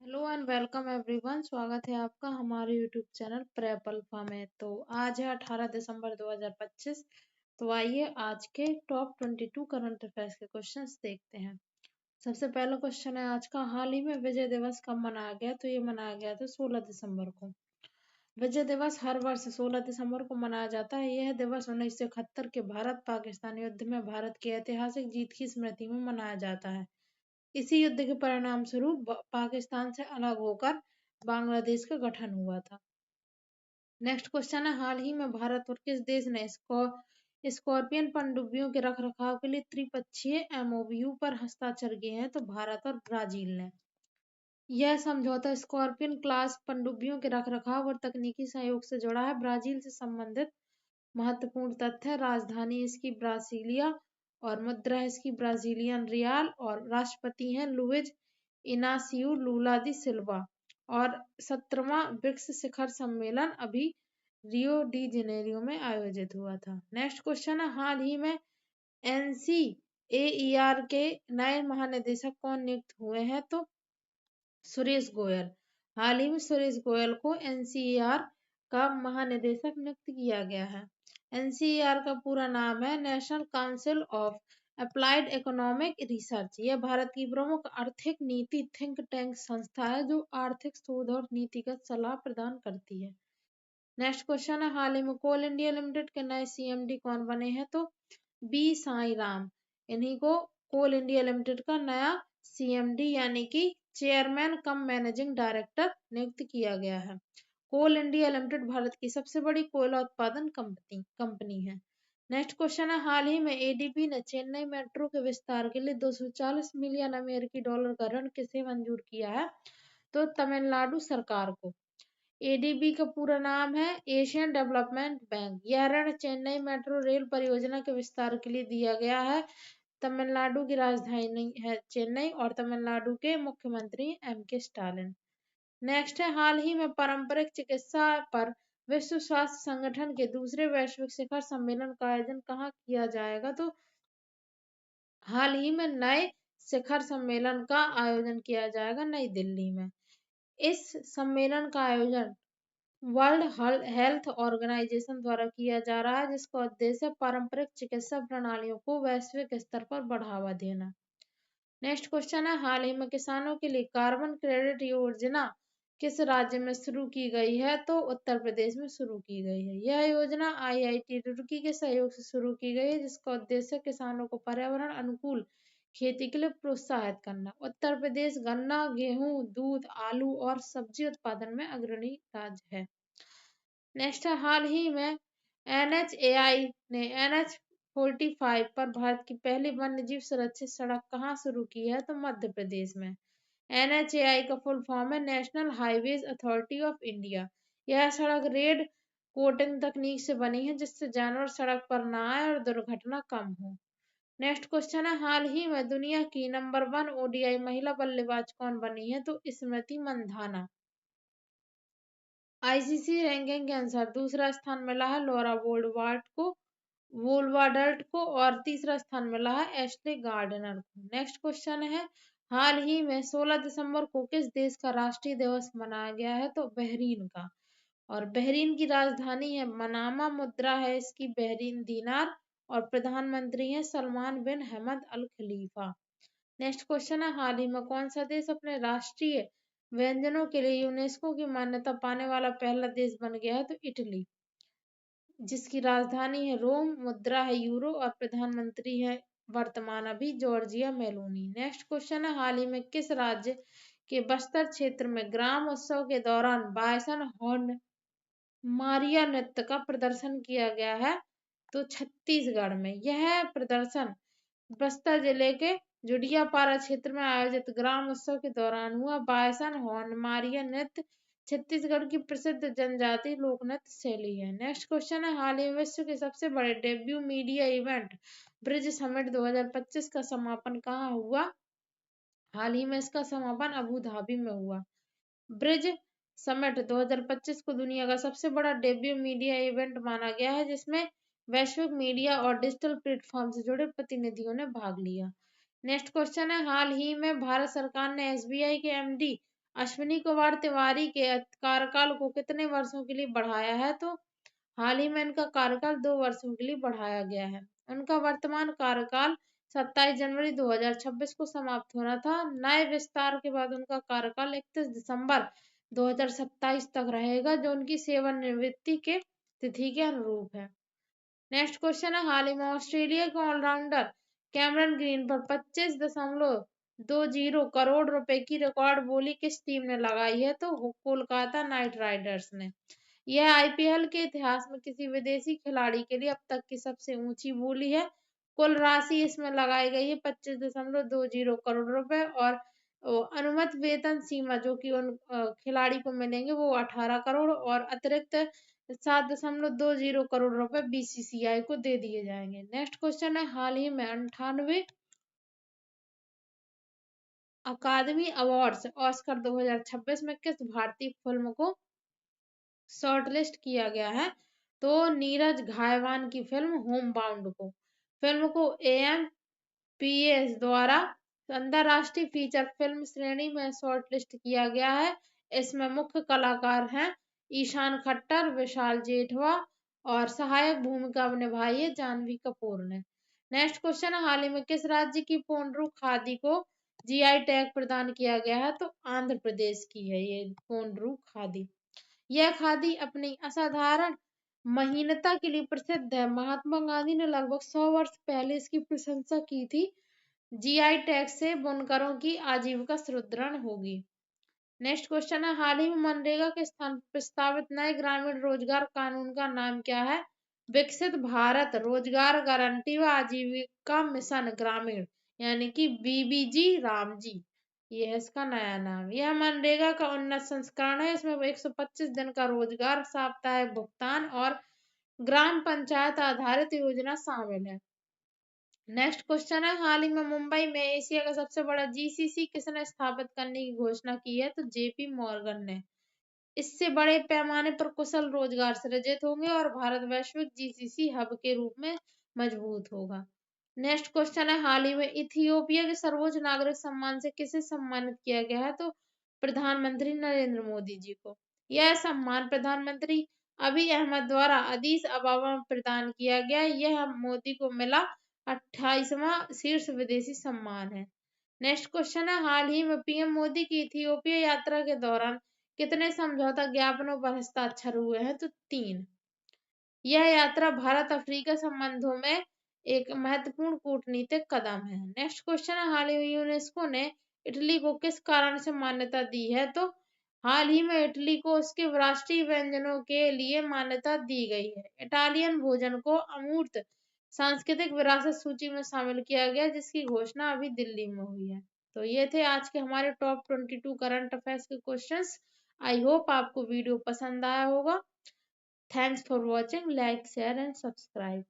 Hello and welcome everyone. स्वागत है आपका हमारे यूट्यूब चैनल प्रेप अल्फा में। तो आज है 18 दिसंबर 2025। तो आइए आज के टॉप 22 करंट अफेयर्स के क्वेश्चंस देखते हैं। सबसे पहला क्वेश्चन है आज का, हाल ही में विजय दिवस कब मनाया गया? तो ये मनाया गया था 16 दिसंबर को। विजय दिवस हर वर्ष 16 दिसंबर को मनाया जाता है। यह दिवस 1971 के भारत पाकिस्तान युद्ध में भारत की ऐतिहासिक जीत की स्मृति में मनाया जाता है। इसी युद्ध के परिणाम स्वरूप पाकिस्तान से अलग होकर बांग्लादेश का गठन हुआ था। नेक्स्ट क्वेश्चन है, हाल ही में भारत और किस देश ने स्कॉर्पियन पनडुब्बियों के रखरखाव के लिए त्रिपक्षीय एमओयू पर हस्ताक्षर किए हैं? तो भारत और ब्राजील ने। यह समझौता स्कॉर्पियन क्लास पनडुब्बियों के रखरखाव और तकनीकी सहयोग से जुड़ा है। ब्राजील से संबंधित महत्वपूर्ण तथ्य, राजधानी इसकी ब्रासिलिया और मुद्रा इसकी ब्राजीलियन रियाल और राष्ट्रपति हैं लुइज इनासियो लूला दी सिल्वा। और 17वां ब्रिक्स शिखर सम्मेलन अभी रियो डी जेनेरियो में आयोजित हुआ था। नेक्स्ट क्वेश्चन है, हाल ही में एनसीएईआर के नए महानिदेशक कौन नियुक्त हुए हैं? तो सुरेश गोयल। हाल ही में सुरेश गोयल को एनसीएआर का महानिदेशक नियुक्त किया गया है। एनसीएआर का पूरा नाम है national council of applied economic research. यह भारत की प्रमुख आर्थिक नीति थिंक टैंक संस्था है जो आर्थिक शोध और नीतिगत सलाह प्रदान करती है। नेक्स्ट क्वेश्चन है, हाल ही में कोल इंडिया लिमिटेड के नए सीएमडी कौन बने हैं? तो बी साई राम। इन्हीं को कोल इंडिया लिमिटेड का नया सीएमडी यानी कि चेयरमैन कम मैनेजिंग डायरेक्टर नियुक्त किया गया है। कोल इंडिया लिमिटेड भारत की सबसे बड़ी कोयला उत्पादन कंपनी है। नेक्स्ट क्वेश्चन है, हाल ही में एडीबी ने चेन्नई मेट्रो के विस्तार के लिए 240 मिलियन अमेरिकी डॉलर का ऋण किसे मंजूर किया है? तो तमिलनाडु सरकार को। एडीबी का पूरा नाम है एशियन डेवलपमेंट बैंक। यह ऋण चेन्नई मेट्रो रेल परियोजना के विस्तार के लिए दिया गया है। तमिलनाडु की राजधानी है चेन्नई और तमिलनाडु के मुख्यमंत्री एम के स्टालिन। नेक्स्ट है, हाल ही में पारंपरिक चिकित्सा पर विश्व स्वास्थ्य संगठन के दूसरे वैश्विक शिखर सम्मेलन का आयोजन कहाँ किया जाएगा? तो हाल ही में नए शिखर सम्मेलन का आयोजन किया जाएगा नई दिल्ली में। इस सम्मेलन का आयोजन वर्ल्ड हेल्थ ऑर्गेनाइजेशन द्वारा किया जा रहा है, जिसका उद्देश्य पारंपरिक चिकित्सा प्रणालियों को वैश्विक स्तर पर बढ़ावा देना। नेक्स्ट क्वेश्चन है, हाल ही में किसानों के लिए कार्बन क्रेडिट योजना किस राज्य में शुरू की गई है? तो उत्तर प्रदेश में शुरू की गई है। यह योजना आईआईटी रुड़की के सहयोग से शुरू की गई है, जिसका उद्देश्य किसानों को पर्यावरण अनुकूल खेती के लिए प्रोत्साहित करना। उत्तर प्रदेश गन्ना, गेहूं, दूध, आलू और सब्जी उत्पादन में अग्रणी राज्य है। नेक्स्ट है, हाल ही में एनएचएआई ने NH-45 पर भारत की पहली वन्यजीव सुरक्षित सड़क कहाँ शुरू की है? तो मध्य प्रदेश में। NHAI का फुल फॉर्म है national highways authority of India. यह सड़क रेड कोटिंग तकनीक से बनी है, जिससे जानवर सड़क पर न आए और दुर्घटना कम हो। नेक्स्ट क्वेश्चन है, हाल ही में दुनिया की नंबर 1 ओडीआई महिला बल्लेबाज कौन बनी है? तो स्मृति मंधाना। आईसीसी रैंकिंग के अनुसार दूसरा स्थान मिला है लॉरा वोल्वाडर्ट को और तीसरा स्थान मिला है एश्ले गार्डनर को। नेक्स्ट क्वेश्चन है, हाल ही में 16 दिसंबर को किस देश का राष्ट्रीय दिवस मनाया गया है? तो बहरीन का। और बहरीन की राजधानी है मनामा, मुद्रा है इसकी बहरीन दीनार और प्रधानमंत्री हैं सलमान बिन हमद अल खलीफा। नेक्स्ट क्वेश्चन है, हाल ही में कौन सा देश अपने राष्ट्रीय व्यंजनों के लिए यूनेस्को की मान्यता पाने वाला पहला देश बन गया है? तो इटली, जिसकी राजधानी है रोम, मुद्रा है यूरो और प्रधानमंत्री है वर्तमान अभी जॉर्जिया मेलोनी। नेक्स्ट क्वेश्चन है, हाल ही में किस राज्य के बस्तर क्षेत्र में ग्राम उत्सव के दौरान बायसन हॉर्न मारिया नृत्य का प्रदर्शन किया गया है? तो छत्तीसगढ़ में। यह प्रदर्शन बस्तर जिले के जुडियापारा क्षेत्र में आयोजित ग्राम उत्सव के दौरान हुआ। बायसन हॉर्न मारिया नृत्य छत्तीसगढ़ की प्रसिद्ध जनजातीय लोक नृत्य शैली है। नेक्स्ट क्वेश्चन है, हाल ही में विश्व के सबसे बड़े debut media event bridge summit 2025 का समापन कहाँ हुआ? हाल ही में इसका समापन अबू धाबी में हुआ। ब्रिज समिट 2025 को दुनिया का सबसे बड़ा डेब्यू मीडिया इवेंट माना गया है, जिसमें वैश्विक मीडिया और डिजिटल प्लेटफॉर्म से जुड़े प्रतिनिधियों ने भाग लिया। नेक्स्ट क्वेश्चन है, हाल ही में भारत सरकार ने एसबीआई के एमडी अश्विनी कुमार तिवारी के कार्यकाल को कितने वर्षों के लिए बढ़ाया है? तो हाल ही में इनका कार्यकाल 2 वर्षों के लिए बढ़ाया गया है। उनका वर्तमान कार्यकाल 27 जनवरी 2026 को समाप्त होना था। नए विस्तार के बाद उनका कार्यकाल 31 दिसंबर 2027 तक रहेगा, जो उनकी सेवानिवृत्ति के तिथि के अनुरूप है। नेक्स्ट क्वेश्चन है, हाल ही में ऑस्ट्रेलिया के ऑलराउंडर कैमरन ग्रीन पर 25.20 करोड़ रुपए की रिकॉर्ड बोली किस टीम ने लगाई है? तो कोलकाता नाइट राइडर्स ने। यह आईपीएल के इतिहास में किसी विदेशी खिलाड़ी के लिए अब तक की सबसे ऊंची बोली है। कुल राशि इसमें लगाई गई है 25.20 करोड़ रुपए, और अनुमत वेतन सीमा जो कि उन खिलाड़ी को मिलेंगे वो 18 करोड़, और अतिरिक्त 7.20 करोड़ रुपए बीसीसीआई को दे दिए जाएंगे। नेक्स्ट क्वेश्चन है, हाल ही में 98 अकादमी अवार्ड्स ऑस्कर 2026 में किस भारतीय फिल्म को शॉर्टलिस्ट किया गया है? तो नीरज घायवान की फिल्म होम बाउंड को। फिल्म को एएमपीएस द्वारा अंतर्राष्ट्रीय फीचर फिल्म श्रेणी में शॉर्टलिस्ट किया गया है। इसमें मुख्य कलाकार हैं ईशान खट्टर, विशाल जेठवा, और सहायक भूमिका निभाई है जानवी कपूर ने। नेक्स्ट क्वेश्चन है, हाल ही में किस राज्य की पोंड्रू खादी को जीआई टैग प्रदान किया गया है? तो आंध्र प्रदेश की है ये पोंड्रू खादी। यह खादी अपनी असाधारण महीनता के लिए प्रसिद्ध है। महात्मा गांधी ने लगभग 100 वर्ष पहले इसकी प्रशंसा की थी। जीआई टैग से बुनकरों की आजीविका सुदृढ़ होगी। नेक्स्ट क्वेश्चन है, हाल ही में मनरेगा के स्थान पर प्रस्तावित नए ग्रामीण रोजगार कानून का नाम क्या है? विकसित भारत रोजगार गारंटी व आजीविका मिशन ग्रामीण, यानी कि बीबीजी रामजी, ये है इसका नया नाम। यह मनरेगा का उन्नत संस्करण है। इसमें 125 दिन का रोजगार, साप्ताहिक भुगतान और ग्राम पंचायत आधारित योजना शामिल है। नेक्स्ट क्वेश्चन है, हाल ही में मुंबई में एशिया का सबसे बड़ा जीसीसी किसने स्थापित करने की घोषणा की है? तो जेपी मॉर्गन ने। इससे बड़े पैमाने पर कुशल रोजगार सृजित होंगे और भारत वैश्विक जीसीसी हब के रूप में मजबूत होगा। नेक्स्ट क्वेश्चन है, हाल ही में इथियोपिया के सर्वोच्च नागरिक सम्मान से किसे सम्मानित किया गया है? तो प्रधानमंत्री नरेंद्र मोदी जी को। यह सम्मान प्रधानमंत्री अभी अहमद द्वारा अदीस अबाबा में प्रदान किया गया। यह मोदी को मिला 28वां शीर्ष विदेशी सम्मान है। नेक्स्ट क्वेश्चन है, हाल ही में पीएम मोदी की इथियोपिया यात्रा के दौरान कितने समझौता ज्ञापनों पर हस्ताक्षर हुए हैं? तो 3। यह यात्रा भारत अफ्रीका संबंधों में एक महत्वपूर्ण कूटनीतिक कदम है। नेक्स्ट क्वेश्चन है, हाल ही में यूनेस्को ने इटली को किस कारण से मान्यता दी है? तो हाल ही में इटली को उसके राष्ट्रीय व्यंजनों के लिए मान्यता दी गई है। इटालियन भोजन को अमूर्त सांस्कृतिक विरासत सूची में शामिल किया गया, जिसकी घोषणा अभी दिल्ली में हुई है। तो ये थे आज के हमारे टॉप 22 करंट अफेयर्स के क्वेश्चंस। आई होप आपको वीडियो पसंद आया होगा। Thanks for watching, like share and subscribe.